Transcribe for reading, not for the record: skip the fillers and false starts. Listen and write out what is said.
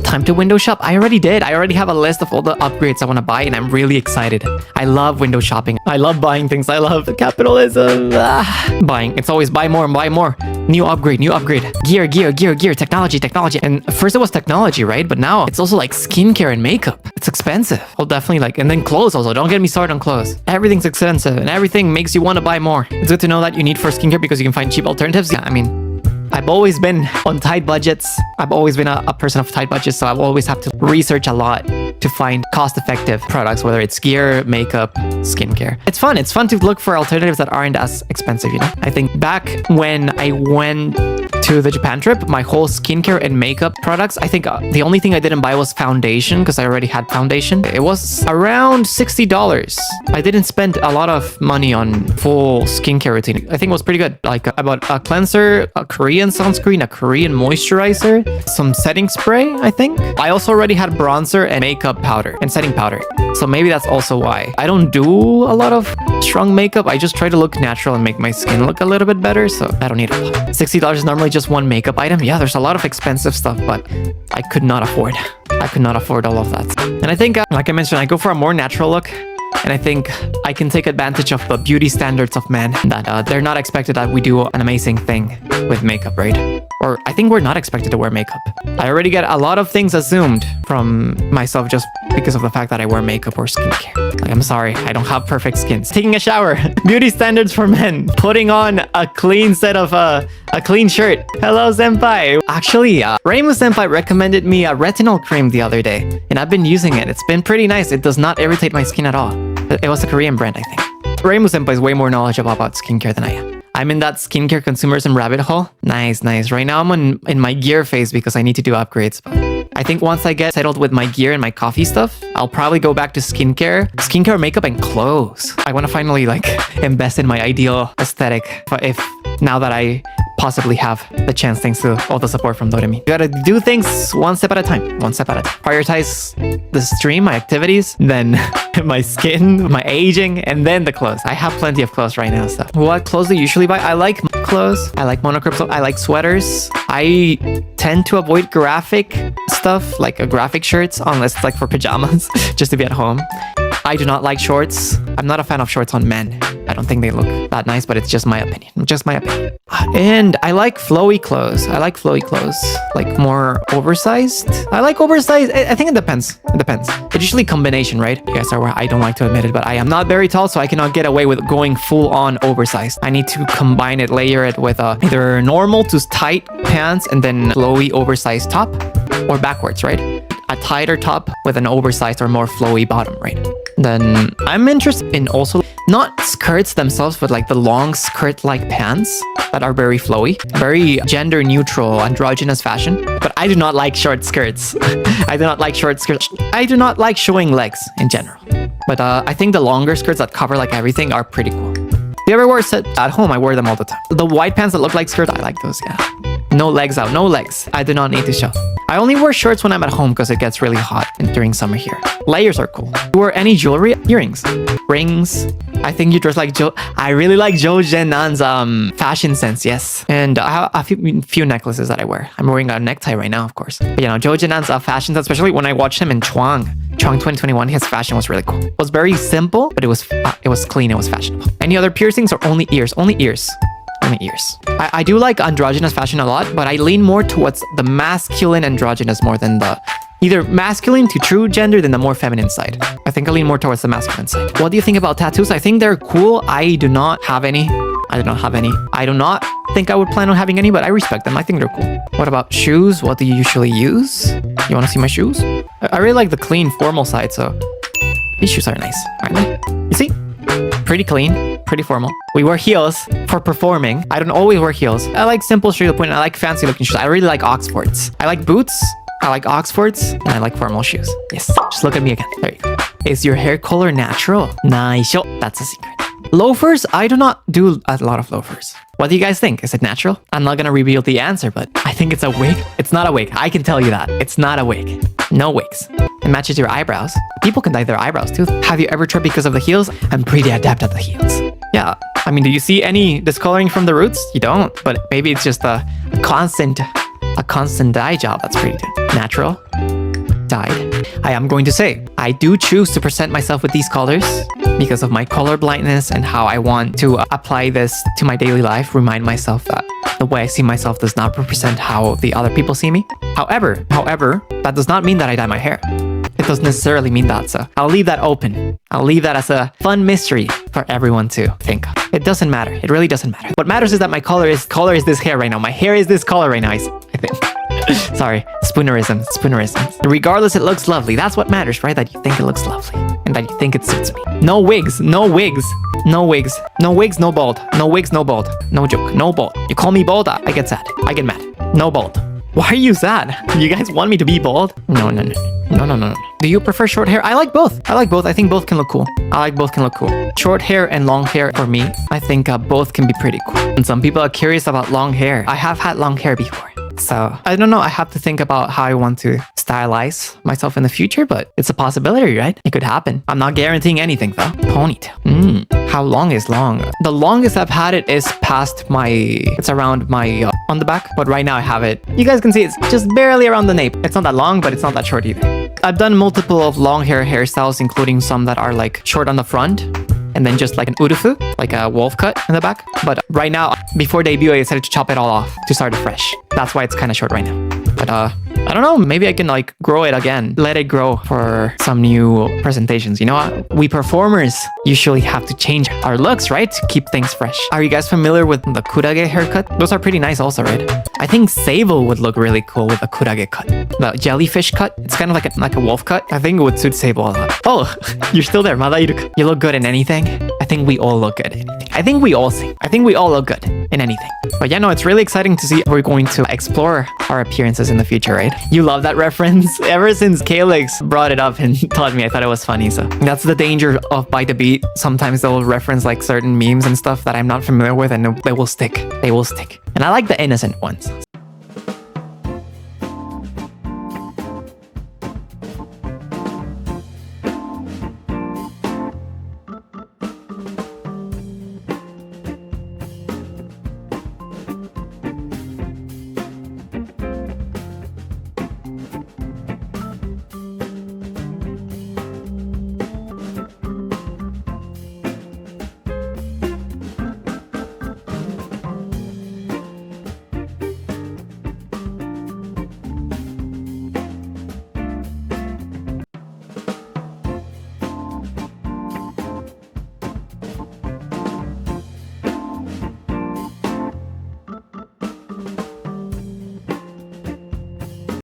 Time to window shop. I already did. I already have a list of all the upgrades I want to buy, and I'm really excited. I love window shopping. I love buying things. I love capitalism. Buying. It's always buy more and buy more. New upgrade, new upgrade. Gear, gear, gear, gear. Technology, technology. And first it was technology, right? But now it's also like skincare and makeup. It's expensive. I'll definitely like, and then clothes also. Don't get me started on clothes. Everything's expensive and everything makes you want to buy more. It's good to know that you need for skincare because you can find cheap alternatives. Yeah, I mean, I've always been on tight budgets. I've always been a person of tight budgets, so I've always have to research a lot to find cost-effective products, whether it's gear, makeup, skincare. It's fun. It's fun to look for alternatives that aren't as expensive, you know? I think back when I went to the Japan trip, my whole skincare and makeup products, I think the only thing I didn't buy was foundation because I already had foundation. It was around $60. I didn't spend a lot of money on full skincare routine. I think it was pretty good. Like I bought a cleanser, a Korean sunscreen, a Korean moisturizer, some setting spray, I think. I also already had bronzer and makeup powder and setting powder. So maybe that's also why. I don't do a lot of strong makeup. I just try to look natural and make my skin look a little bit better. So I don't need a lot. $60 is normally just one makeup item. Yeah, there's a lot of expensive stuff, but I could not afford. I could not afford all of that. And I think, like I mentioned, I go for a more natural look. And I think I can take advantage of the beauty standards of men that they're not expected that we do an amazing thing with makeup, right? Or I think we're not expected to wear makeup. I already get a lot of things assumed from myself just because of the fact that I wear makeup or skincare. Like, I'm sorry, I don't have perfect skin. Taking a shower, beauty standards for men, putting on a clean set of a clean shirt. Hello, senpai. Actually, Reimu senpai recommended me a retinol cream the other day, and I've been using it. It's been pretty nice. It does not irritate my skin at all. It was a Korean brand, I think. Reimu senpai is way more knowledgeable about skincare than I am. I'm in that skincare consumerism rabbit hole. Nice, nice. Right now I'm in my gear phase because I need to do upgrades. But I think once I get settled with my gear and my coffee stuff, I'll probably go back to skincare, makeup, and clothes. I want to finally like invest in my ideal aesthetic if now that I possibly have the chance thanks to all the support from Doremi. You gotta do things one step at a time. One step at a time. Prioritize the stream, my activities, then my skin, my aging, and then the clothes. I have plenty of clothes right now. So what clothes do you usually buy? I like clothes. I like monochrome clothes. I like sweaters. I tend to avoid graphic stuff like graphic shirts unless it's like for pajamas just to be at home. I do not like shorts. I'm not a fan of shorts on men. I don't think they look that nice, but it's just my opinion. Just my opinion. And I like flowy clothes. I like flowy clothes. Like more oversized. I like oversized. I think it depends. It depends. It's usually combination, right? You guys are where I don't like to admit it, but I am not very tall, so I cannot get away with going full on oversized. I need to combine it, layer it with either normal to tight pants and then flowy oversized top, or backwards, right? A tighter top with an oversized or more flowy bottom, right? Then I'm interested in also not skirts themselves, but like the long skirt-like pants that are very flowy, very gender neutral, androgynous fashion. But I do not like short skirts. I do not like short skirts. I do not like showing legs in general. But I think the longer skirts that cover like everything are pretty cool. If you ever wear set at home, I wear them all the time. The white pants that look like skirts, I like those, yeah. No legs out, no legs. I do not need to show. I only wear shorts when I'm at home because it gets really hot during summer here. Layers are cool. You wear any jewelry? Earrings, rings. I think you dress like Joe. I really like Joe Jenan's fashion sense, yes. And I have a few necklaces that I wear. I'm wearing a necktie right now, of course. But you know, Joe Jenan's fashion sense, especially when I watched him in Chuang 2021, his fashion was really cool. It was very simple, but it was clean, it was fashionable. Any other piercings or only ears? Only ears. Only ears. I do like androgynous fashion a lot, but I lean more towards the masculine androgynous more than the either masculine to true gender than the more feminine side. I think I lean more towards the masculine side. What do you think about tattoos? I think they're cool. I do not have any. I do not think I would plan on having any, but I respect them. I think they're cool. What about shoes? What do you usually use? You want to see my shoes? I really like the clean formal side, so these shoes are nice, aren't they? You see? Pretty clean, pretty formal. We wear heels for performing. I don't always wear heels. I like simple shoe point. I like fancy looking shoes. I really like Oxfords. I like boots. I like Oxfords. And I like formal shoes. Yes. Just look at me again. There you go. Is your hair color natural? Nice. That's a secret. Loafers? I do not do a lot of loafers. What do you guys think? Is it natural? I'm not gonna reveal the answer, but I think it's a wig. It's not a wig. I can tell you that. It's not a wig. No wigs. It matches your eyebrows. People can dye their eyebrows too. Have you ever tried because of the heels? I'm pretty adept at the heels. Yeah. I mean, do you see any discoloring from the roots? You don't, but maybe it's just a constant A constant dye job, that's pretty good. Natural, dyed. I am going to say, I do choose to present myself with these colors because of my color blindness and how I want to apply this to my daily life, remind myself that the way I see myself does not represent how the other people see me. However, that does not mean that I dye my hair. It doesn't necessarily mean that, so I'll leave that open. I'll leave that as a fun mystery for everyone to think of. It doesn't matter. It really doesn't matter. What matters is that my color is this hair right now. My hair is this color right now, I think. Sorry, spoonerism. Regardless, it looks lovely. That's what matters, right? That you think it looks lovely and that you think it suits me. No wigs, no bald. No wigs, no bald. No joke, no bald. You call me bald, I get sad. I get mad. No bald. Why are you sad? You guys want me to be bald? No. Do you prefer short hair? I like both. I think both can look cool. Short hair and long hair for me, I think both can be pretty cool. And some people are curious about long hair. I have had long hair before. So, I don't know. I have to think about how I want to stylize myself in the future, but it's a possibility, right? It could happen. I'm not guaranteeing anything though. Ponytail. How long is long? The longest I've had it is past it's around my, on the back. But right now I have it. You guys can see it's just barely around the nape. It's not that long, but it's not that short either. I've done multiple of long hair hairstyles, including some that are like short on the front, and then just like an urufu, like a wolf cut in the back. But right now, before debut, I decided to chop it all off to start it fresh. That's why it's kind of short right now. But I don't know, maybe I can like grow it again. Let it grow for some new presentations. You know what? We performers usually have to change our looks, right? To keep things fresh. Are you guys familiar with the kurage haircut? Those are pretty nice also, right? I think Sable would look really cool with a kurage cut. The jellyfish cut, it's kind of like a wolf cut. I think it would suit Sable a lot. Oh, you're still there, Madairuka. You look good in anything. I think we all look good in anything. I think we all sing. I think we all look good in anything. But yeah, no, it's really exciting to see we're going to explore our appearances in the future, right? You love that reference? Ever since Calix brought it up and taught me, I thought it was funny. So that's the danger of By the Beat. Sometimes they'll reference like certain memes and stuff that I'm not familiar with and they will stick. And I like the innocent ones.